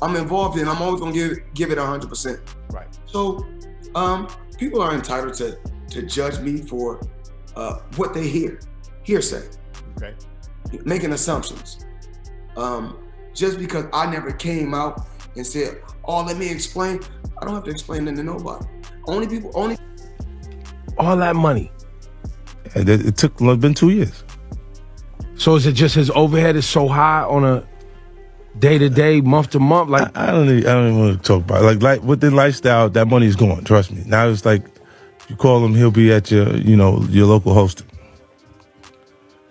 I'm involved in, I'm always gonna give it 100%. Right. So people are entitled to judge me for what they hearsay. Okay. Making assumptions. Just because I never came out and said, oh, let me explain. I don't have to explain that to nobody. Only all that money. It's been 2 years. So is it just his overhead is so high on a day-to-day, month-to-month? Like I don't even want to talk about it. Like with the lifestyle, that money's gone. Trust me. Now it's like you call him, he'll be at your local hosting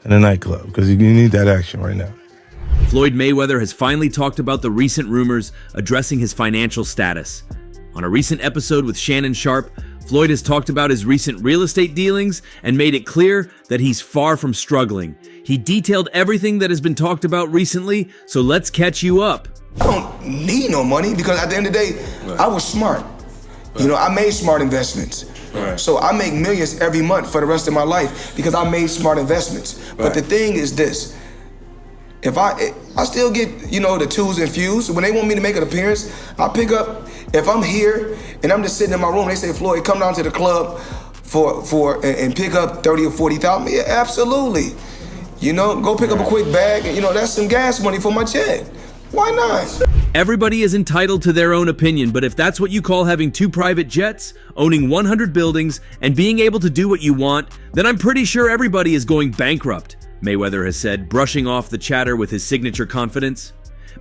in a nightclub because you need that action right now. Floyd Mayweather has finally talked about the recent rumors addressing his financial status. On a recent episode with Shannon Sharpe, Floyd has talked about his recent real estate dealings and made it clear that he's far from struggling. He detailed everything that has been talked about recently, so let's catch you up. I don't need no money because at the end of the day, I was smart. I made smart investments. Right. So I make millions every month for the rest of my life because I made smart investments. Right. But the thing is this, if I still get, the twos and fews. When they want me to make an appearance, I pick up. If I'm here and I'm just sitting in my room, they say, Floyd, come down to the club and pick up 30 or 40,000. Yeah, absolutely. Go pick up a quick bag. And, that's some gas money for my jet. Why not? Everybody is entitled to their own opinion, but if that's what you call having 2 private jets, owning 100 buildings, and being able to do what you want, then I'm pretty sure everybody is going bankrupt, Mayweather has said, brushing off the chatter with his signature confidence.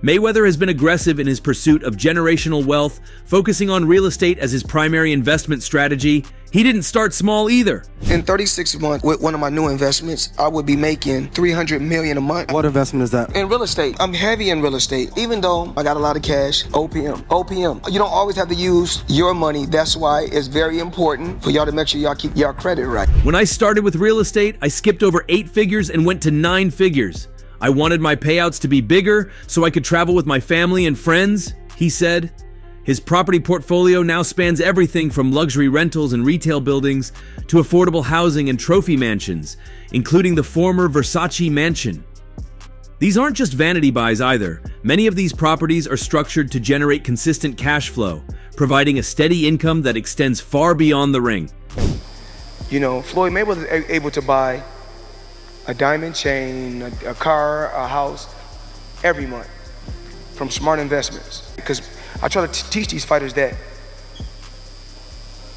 Mayweather has been aggressive in his pursuit of generational wealth, focusing on real estate as his primary investment strategy. He didn't start small either. In 36 months, with one of my new investments, I would be making $300 million a month. What investment is that? In real estate. I'm heavy in real estate. Even though I got a lot of cash, OPM. You don't always have to use your money. That's why it's very important for y'all to make sure y'all keep y'all credit right. When I started with real estate, I skipped over 8 figures and went to 9 figures. I wanted my payouts to be bigger so I could travel with my family and friends, he said. His property portfolio now spans everything from luxury rentals and retail buildings to affordable housing and trophy mansions, including the former Versace mansion. These aren't just vanity buys either. Many of these properties are structured to generate consistent cash flow, providing a steady income that extends far beyond the ring. Floyd Mayweather was able to buy a diamond chain, a car, a house, every month from smart investments. Because I try to teach these fighters that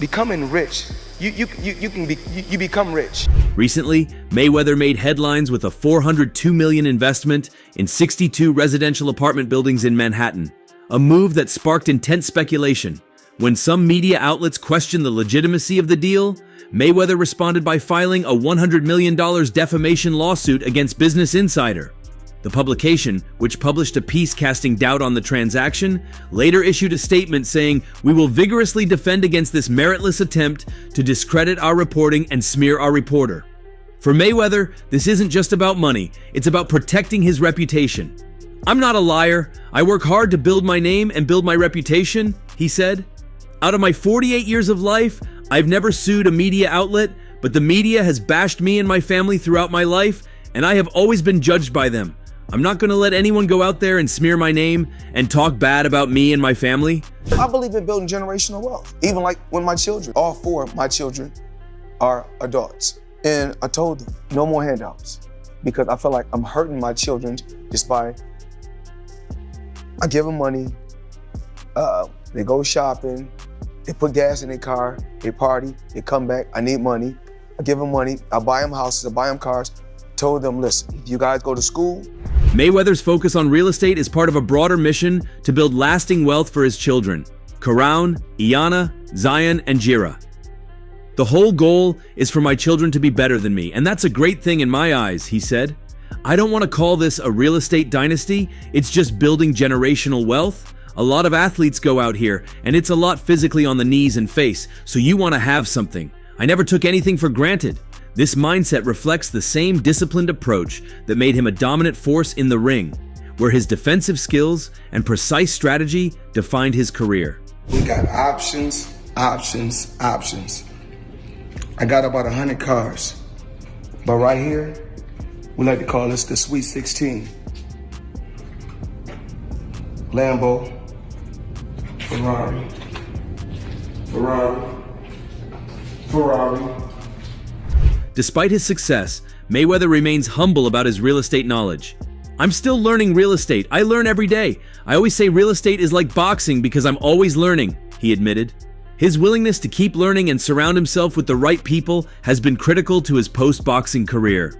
becoming rich, you become rich. Recently, Mayweather made headlines with a $402 million investment in 62 residential apartment buildings in Manhattan, a move that sparked intense speculation. When some media outlets questioned the legitimacy of the deal, Mayweather responded by filing a $100 million defamation lawsuit against Business Insider. The publication, which published a piece casting doubt on the transaction, later issued a statement saying, "We will vigorously defend against this meritless attempt to discredit our reporting and smear our reporter." For Mayweather, this isn't just about money, it's about protecting his reputation. "I'm not a liar. I work hard to build my name and build my reputation," he said. "Out of my 48 years of life, I've never sued a media outlet, but the media has bashed me and my family throughout my life, and I have always been judged by them. I'm not going to let anyone go out there and smear my name and talk bad about me and my family." I believe in building generational wealth. Even like when my children, all 4 of my children are adults. And I told them, no more handouts. Because I feel like I'm hurting my children just by, I give them money, they go shopping, they put gas in their car, they party, they come back, I need money. I give them money, I buy them houses, I buy them cars. Told them, listen, you guys go to school. Mayweather's focus on real estate is part of a broader mission to build lasting wealth for his children, Karan, Iana, Zion, and Jira. "The whole goal is for my children to be better than me, and that's a great thing in my eyes," he said. "I don't want to call this a real estate dynasty, it's just building generational wealth. A lot of athletes go out here, and it's a lot physically on the knees and face, so you want to have something. I never took anything for granted. This mindset reflects the same disciplined approach that made him a dominant force in the ring, where his defensive skills and precise strategy defined his career." We got options. I got about 100 cars. But right here, we like to call this the Sweet 16. Lambo, Ferrari. Ferrari. Ferrari. Despite his success, Mayweather remains humble about his real estate knowledge. "I'm still learning real estate. I learn every day. I always say real estate is like boxing because I'm always learning," he admitted. His willingness to keep learning and surround himself with the right people has been critical to his post-boxing career.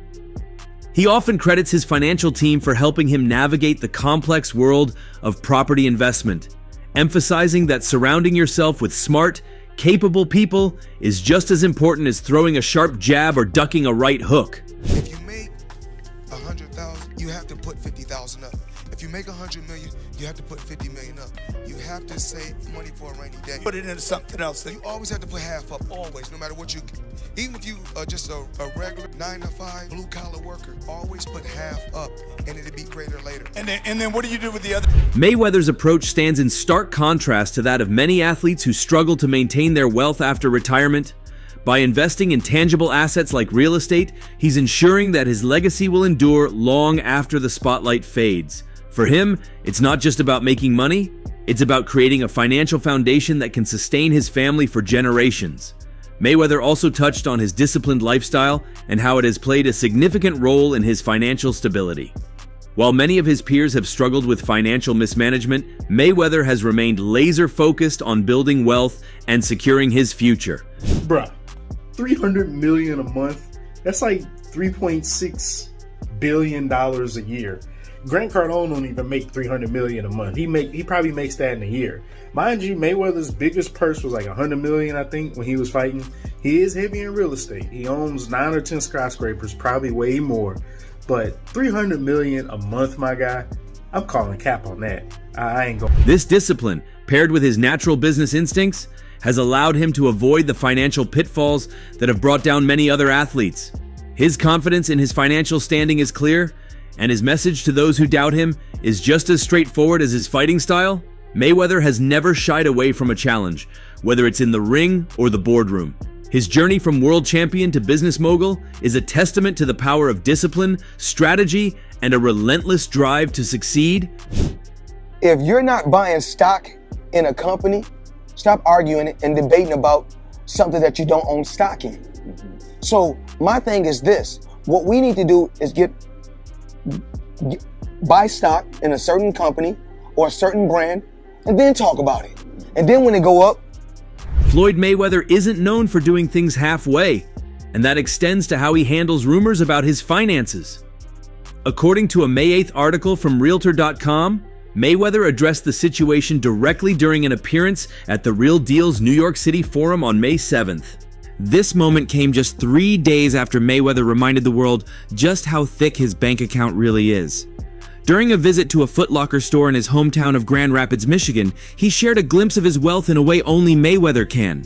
He often credits his financial team for helping him navigate the complex world of property investment, emphasizing that surrounding yourself with smart, capable people is just as important as throwing a sharp jab or ducking a right hook. If you make 100,000, you have to put 50,000 up. If you make 100 million, you have to put 50 million up. You have to save money for a rainy day. Put it into something else. You always have to put half up, always, no matter what you, even if you are just a regular 9-to-5 blue collar worker, always put half up and it'll be greater later. And then what do you do with the other? Mayweather's approach stands in stark contrast to that of many athletes who struggle to maintain their wealth after retirement. By investing in tangible assets like real estate, he's ensuring that his legacy will endure long after the spotlight fades. For him, it's not just about making money, it's about creating a financial foundation that can sustain his family for generations. Mayweather also touched on his disciplined lifestyle and how it has played a significant role in his financial stability. While many of his peers have struggled with financial mismanagement, Mayweather has remained laser-focused on building wealth and securing his future. Bruh, $300 million a month, that's like $3.6 billion a year. Grant Cardone don't even make $300 million a month. He probably makes that in a year. Mind you, Mayweather's biggest purse was like $100 million, I think, when he was fighting. He is heavy in real estate. He owns 9 or 10 skyscrapers, probably way more. But $300 million a month, my guy, I'm calling cap on that. I ain't going. This discipline, paired with his natural business instincts, has allowed him to avoid the financial pitfalls that have brought down many other athletes. His confidence in his financial standing is clear, and his message to those who doubt him is just as straightforward as his fighting style. Mayweather has never shied away from a challenge, whether it's in the ring or the boardroom. His journey from world champion to business mogul is a testament to the power of discipline, strategy, and a relentless drive to succeed. If you're not buying stock in a company, stop arguing and debating about something that you don't own stock in. So my thing is this: what we need to do is buy stock in a certain company or a certain brand and then talk about it. And then when it go up. Floyd Mayweather isn't known for doing things halfway, and that extends to how he handles rumors about his finances. According to a May 8th article from Realtor.com, Mayweather addressed the situation directly during an appearance at the Real Deal's New York City Forum on May 7th. This moment came just 3 days after Mayweather reminded the world just how thick his bank account really is. During a visit to a Foot Locker store in his hometown of Grand Rapids, Michigan, he shared a glimpse of his wealth in a way only Mayweather can.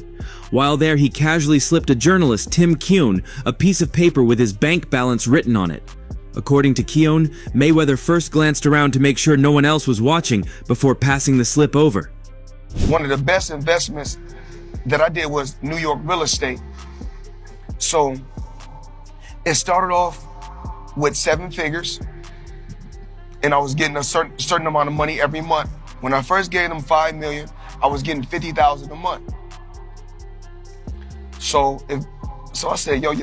While there, he casually slipped a journalist, Tim Keown, a piece of paper with his bank balance written on it. According to Keown, Mayweather first glanced around to make sure no one else was watching before passing the slip over. One of the best investments that I did was New York real estate. So it started off with 7 figures, and I was getting a certain amount of money every month. When I first gave them $5 million, I was getting $50,000 a month. So I said, yo,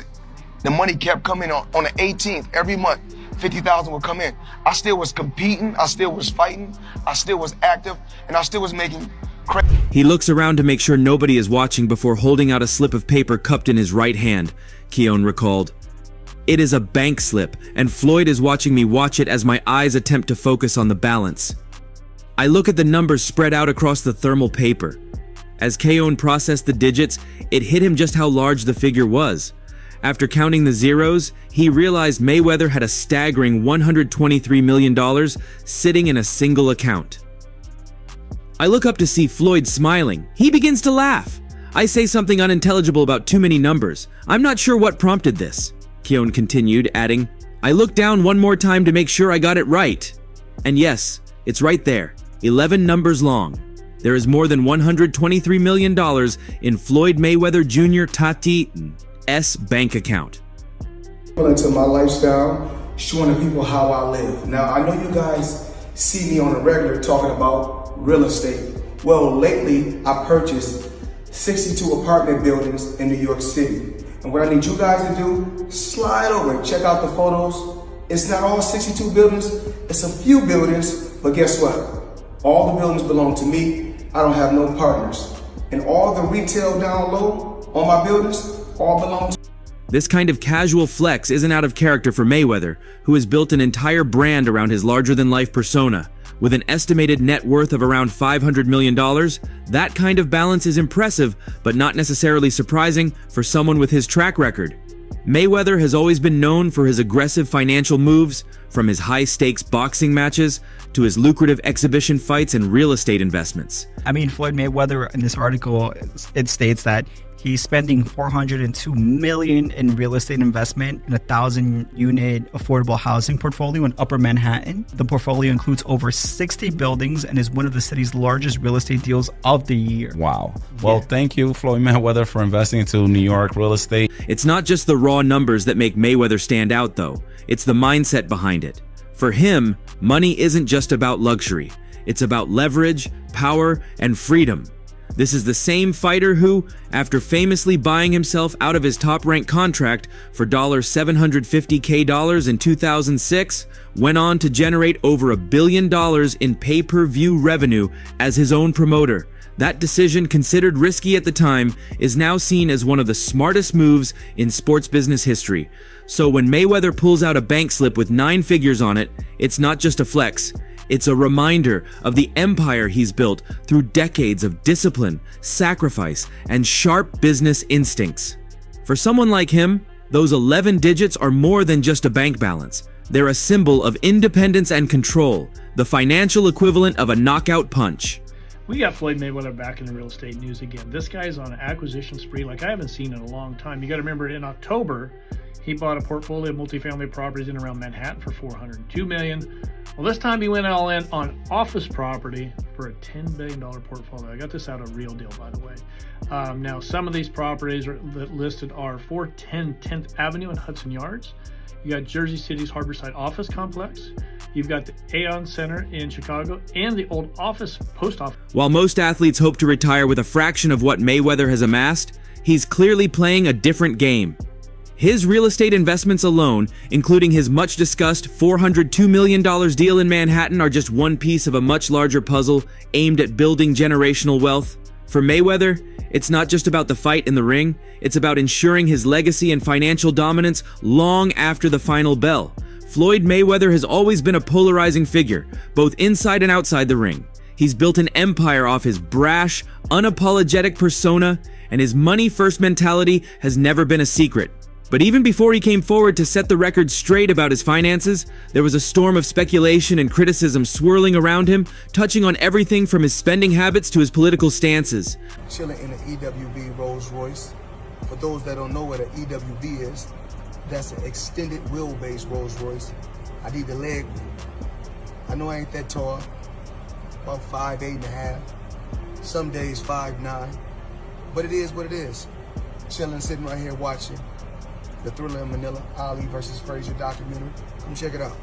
the money kept coming on the 18th every month. 50,000 would come in. I still was competing, I still was fighting, I still was active, and I still was making crazy. He looks around to make sure nobody is watching before holding out a slip of paper cupped in his right hand, Keown recalled. It is a bank slip, and Floyd is watching me watch it as my eyes attempt to focus on the balance. I look at the numbers spread out across the thermal paper. As Keown processed the digits, it hit him just how large the figure was. After counting the zeros, he realized Mayweather had a staggering $123 million sitting in a single account. I look up to see Floyd smiling. He begins to laugh. I say something unintelligible about too many numbers. I'm not sure what prompted this. Keown continued, adding, I looked down one more time to make sure I got it right. And yes, it's right there, 11 numbers long. There is more than $123 million in Floyd Mayweather Jr. Tati's bank account. Into my lifestyle, showing the people how I live. Now, I know you guys see me on a regular talking about real estate Well, lately I purchased 62 apartment buildings in New York City. And what I need you guys to do, slide over and check out the photos. It's not all 62 buildings, it's a few buildings, but guess what? All the buildings belong to me. I don't have no partners. And all the retail down low on my buildings all belong to me. This kind of casual flex isn't out of character for Mayweather, who has built an entire brand around his larger-than-life persona. With an estimated net worth of around $500 million, that kind of balance is impressive, but not necessarily surprising for someone with his track record. Mayweather has always been known for his aggressive financial moves, from his high-stakes boxing matches to his lucrative exhibition fights and real estate investments. I mean, Floyd Mayweather, in this article, it states that he's spending $402 million in real estate investment in a 1,000-unit affordable housing portfolio in Upper Manhattan. The portfolio includes over 60 buildings and is one of the city's largest real estate deals of the year. Wow. Well, thank you, Floyd Mayweather, for investing into New York real estate. It's not just the raw numbers that make Mayweather stand out, though. It's the mindset behind it. For him, money isn't just about luxury. It's about leverage, power, and freedom. This is the same fighter who, after famously buying himself out of his top-ranked contract for $750K in 2006, went on to generate over $1 billion in pay-per-view revenue as his own promoter. That decision, considered risky at the time, is now seen as one of the smartest moves in sports business history. So when Mayweather pulls out a bank slip with 9 figures on it, it's not just a flex. It's a reminder of the empire he's built through decades of discipline, sacrifice, and sharp business instincts. For someone like him, those 11 digits are more than just a bank balance. They're a symbol of independence and control, the financial equivalent of a knockout punch. We got Floyd Mayweather back in the real estate news again. This guy's on an acquisition spree like I haven't seen in a long time. You got to remember, in October, he bought a portfolio of multifamily properties in around Manhattan for $402 million. Well, this time he went all in on office property for a $10 billion portfolio. I got this out of Real Deal, by the way. Now, some of these properties that listed are 410 10th Avenue and Hudson Yards. You got Jersey City's Harborside Office Complex. You've got the Aon Center in Chicago and the old post office. While most athletes hope to retire with a fraction of what Mayweather has amassed, he's clearly playing a different game. His real estate investments alone, including his much-discussed $402 million deal in Manhattan, are just one piece of a much larger puzzle aimed at building generational wealth. For Mayweather, it's not just about the fight in the ring, it's about ensuring his legacy and financial dominance long after the final bell. Floyd Mayweather has always been a polarizing figure, both inside and outside the ring. He's built an empire off his brash, unapologetic persona, and his money-first mentality has never been a secret. But even before he came forward to set the record straight about his finances, there was a storm of speculation and criticism swirling around him, touching on everything from his spending habits to his political stances. Chilling in an EWB Rolls Royce. For those that don't know what an EWB is, that's an extended wheelbase Rolls Royce. I need the leg room. I know I ain't that tall, about 5'8.5". Some days 5'9", but it is what it is. Chilling, sitting right here watching the Thriller in Manila, Ali versus Frazier documentary. Come check it out.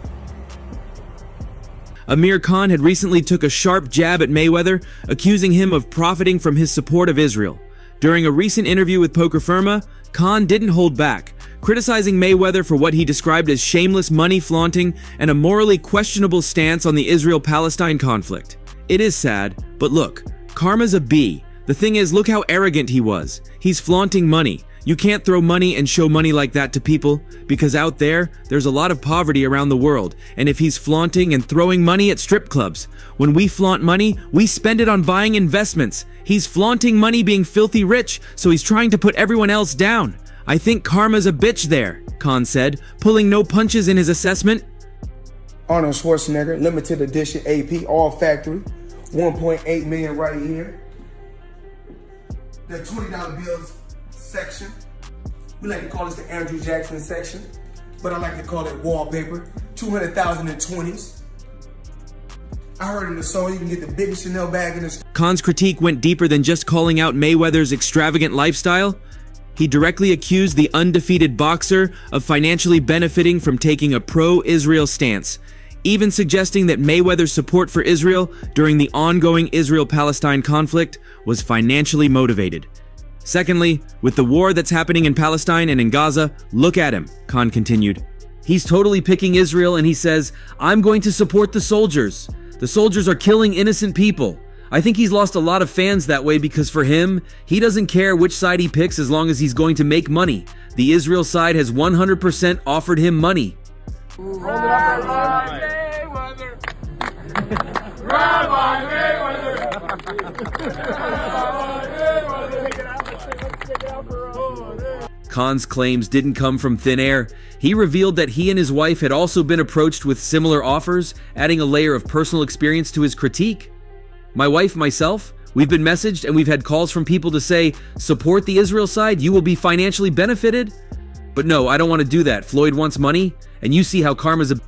Amir Khan had recently took a sharp jab at Mayweather, accusing him of profiting from his support of Israel. During a recent interview with Poker Firma, Khan didn't hold back, criticizing Mayweather for what he described as shameless money flaunting and a morally questionable stance on the Israel-Palestine conflict. It is sad, but look, karma's a bee. The thing is, look how arrogant he was. He's flaunting money. You can't throw money and show money like that to people, because out there's a lot of poverty around the world, and if he's flaunting and throwing money at strip clubs, when we flaunt money, we spend it on buying investments. He's flaunting money being filthy rich, so he's trying to put everyone else down. I think karma's a bitch there, Khan said, pulling no punches in his assessment. Arnold Schwarzenegger, limited edition AP, all factory, 1.8 million right here. The $20 bills section. We like to call this the Andrew Jackson section, but I like to call it wallpaper. 200,000 in 20s. I heard in the song you can get the biggest Chanel bag in the. Khan's critique went deeper than just calling out Mayweather's extravagant lifestyle. He directly accused the undefeated boxer of financially benefiting from taking a pro-Israel stance. even suggesting that Mayweather's support for Israel during the ongoing Israel-Palestine conflict was financially motivated. Secondly, with the war that's happening in Palestine and in Gaza, look at him, Khan continued. He's totally picking Israel and he says, I'm going to support the soldiers. The soldiers are killing innocent people. I think he's lost a lot of fans that way because for him, he doesn't care which side he picks as long as he's going to make money. The Israel side has 100% offered him money. Khan's claims didn't come from thin air. He revealed that he and his wife had also been approached with similar offers, adding a layer of personal experience to his critique. My wife, myself, we've been messaged and we've had calls from people to say, support the Israel side, you will be financially benefited. But no, I don't want to do that. Floyd wants money, and you see how karma's a...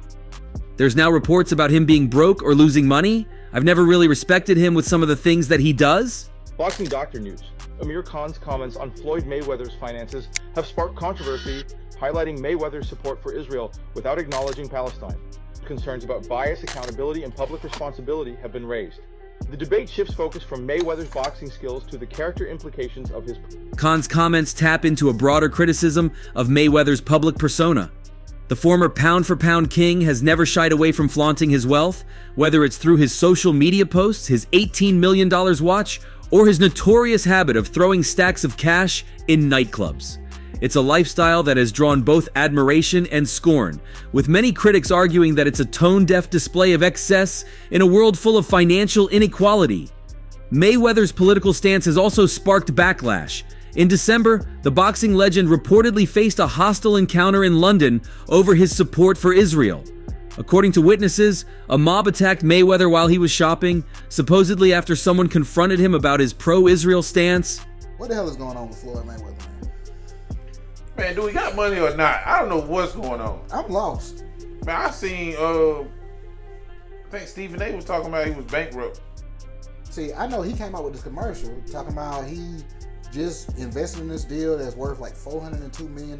There's now reports about him being broke or losing money. I've never really respected him with some of the things that he does. Boxing Doctor News. Amir Khan's comments on Floyd Mayweather's finances have sparked controversy, highlighting Mayweather's support for Israel without acknowledging Palestine. Concerns about bias, accountability, and public responsibility have been raised. The debate shifts focus from Mayweather's boxing skills to the character implications of his... Khan's comments tap into a broader criticism of Mayweather's public persona. The former pound-for-pound king has never shied away from flaunting his wealth, whether it's through his social media posts, his $18 million watch, or his notorious habit of throwing stacks of cash in nightclubs. It's a lifestyle that has drawn both admiration and scorn, with many critics arguing that it's a tone-deaf display of excess in a world full of financial inequality. Mayweather's political stance has also sparked backlash. In December, the boxing legend reportedly faced a hostile encounter in London over his support for Israel. According to witnesses, a mob attacked Mayweather while he was shopping, supposedly after someone confronted him about his pro-Israel stance. What the hell is going on with Floyd Mayweather, man? Man, do we got money or not? I don't know what's going on. I'm lost. Man, I seen, I think Stephen A was talking about he was bankrupt. See, I know he came out with this commercial talking about he just invested in this deal that's worth like $402 million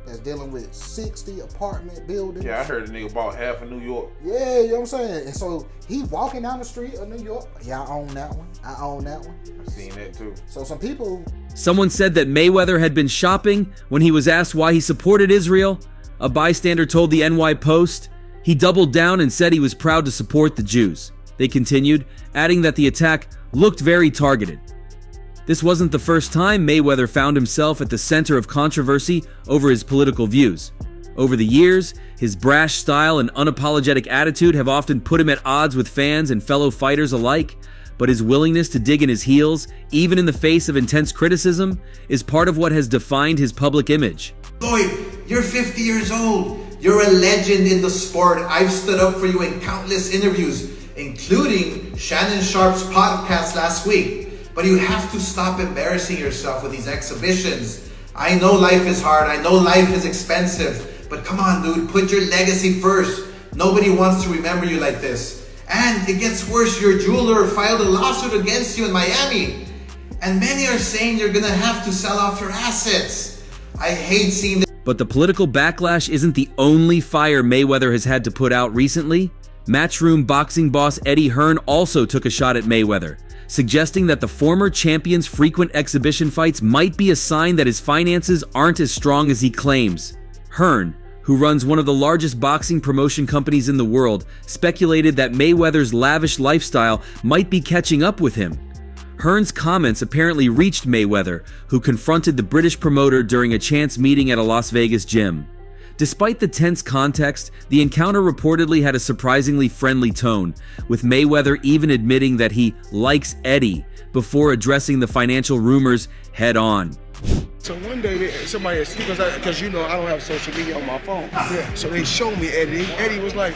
that's dealing with 60 apartment buildings. Yeah, I heard the nigga bought half of New York. Yeah, you know what I'm saying? And so he walking down the street of New York. Yeah, I own that one. I own that one. I seen that too. So some people... Someone said that Mayweather had been shopping when he was asked why he supported Israel. A bystander told the NY Post. He doubled down and said he was proud to support the Jews. They continued, adding that the attack looked very targeted. This wasn't the first time Mayweather found himself at the center of controversy over his political views. Over the years, his brash style and unapologetic attitude have often put him at odds with fans and fellow fighters alike, but his willingness to dig in his heels, even in the face of intense criticism, is part of what has defined his public image. Floyd, you're 50 years old. You're a legend in the sport. I've stood up for you in countless interviews, including Shannon Sharpe's podcast last week. But you have to stop embarrassing yourself with these exhibitions. I know life is hard. I know life is expensive. But come on, dude, put your legacy first. Nobody wants to remember you like this. And it gets worse. Your jeweler filed a lawsuit against you in Miami. And many are saying you're gonna have to sell off your assets. I hate seeing this. But the political backlash isn't the only fire Mayweather has had to put out recently. Matchroom boxing boss Eddie Hearn also took a shot at Mayweather, suggesting that the former champion's frequent exhibition fights might be a sign that his finances aren't as strong as he claims. Hearn, who runs one of the largest boxing promotion companies in the world, speculated that Mayweather's lavish lifestyle might be catching up with him. Hearn's comments apparently reached Mayweather, who confronted the British promoter during a chance meeting at a Las Vegas gym. Despite the tense context, the encounter reportedly had a surprisingly friendly tone, with Mayweather even admitting that he likes Eddie before addressing the financial rumors head on. So one day, somebody, because you know I don't have social media on my phone, so they showed me Eddie. Eddie was like,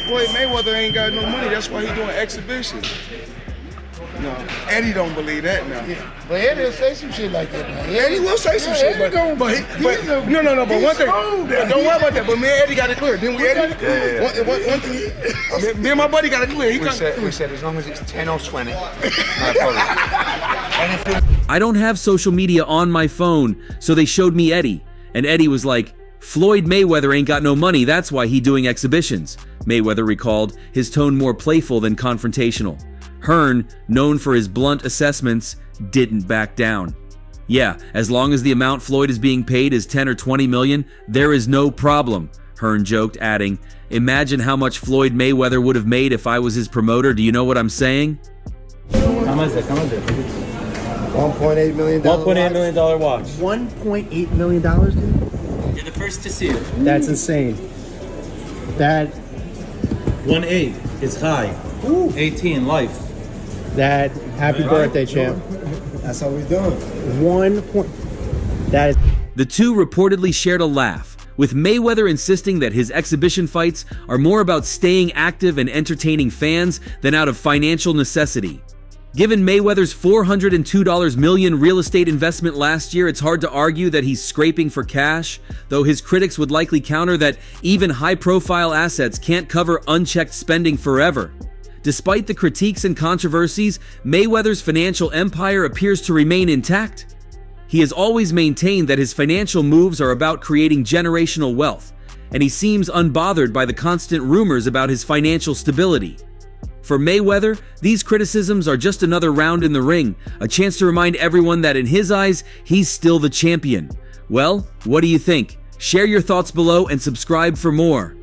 Floyd Mayweather ain't got no money, that's why he doing exhibitions. No, Eddie don't believe that now. Yeah. But Eddie will say some shit like that now. Eddie will say some shit, but no, one thing, don't worry about that, but me and Eddie got it clear, didn't we, Eddie? Yeah. One thing, me and my buddy got it clear. We said as long as it's 10 or 20, no I don't have social media on my phone, so they showed me Eddie, and Eddie was like, Floyd Mayweather ain't got no money, that's why he doing exhibitions. Mayweather recalled, his tone more playful than confrontational. Hearn, known for his blunt assessments, didn't back down. Yeah, as long as the amount Floyd is being paid is 10 or 20 million, there is no problem, Hearn joked, adding, imagine how much Floyd Mayweather would have made if I was his promoter, do you know what I'm saying? How much is it? $1.8 million. $1.8 million watch. $1.8 million, dude? You're the first to see it. That's insane. That 1.8 is high. 18 life. that happy birthday, champ. That's how we doing. 1 point. That is. The two reportedly shared a laugh, with Mayweather insisting that his exhibition fights are more about staying active and entertaining fans than out of financial necessity. Given Mayweather's $402 million real estate investment last year, it's hard to argue that he's scraping for cash, though his critics would likely counter that even high-profile assets can't cover unchecked spending forever. Despite the critiques and controversies, Mayweather's financial empire appears to remain intact. He has always maintained that his financial moves are about creating generational wealth, and he seems unbothered by the constant rumors about his financial stability. For Mayweather, these criticisms are just another round in the ring, a chance to remind everyone that in his eyes, he's still the champion. Well, what do you think? Share your thoughts below and subscribe for more.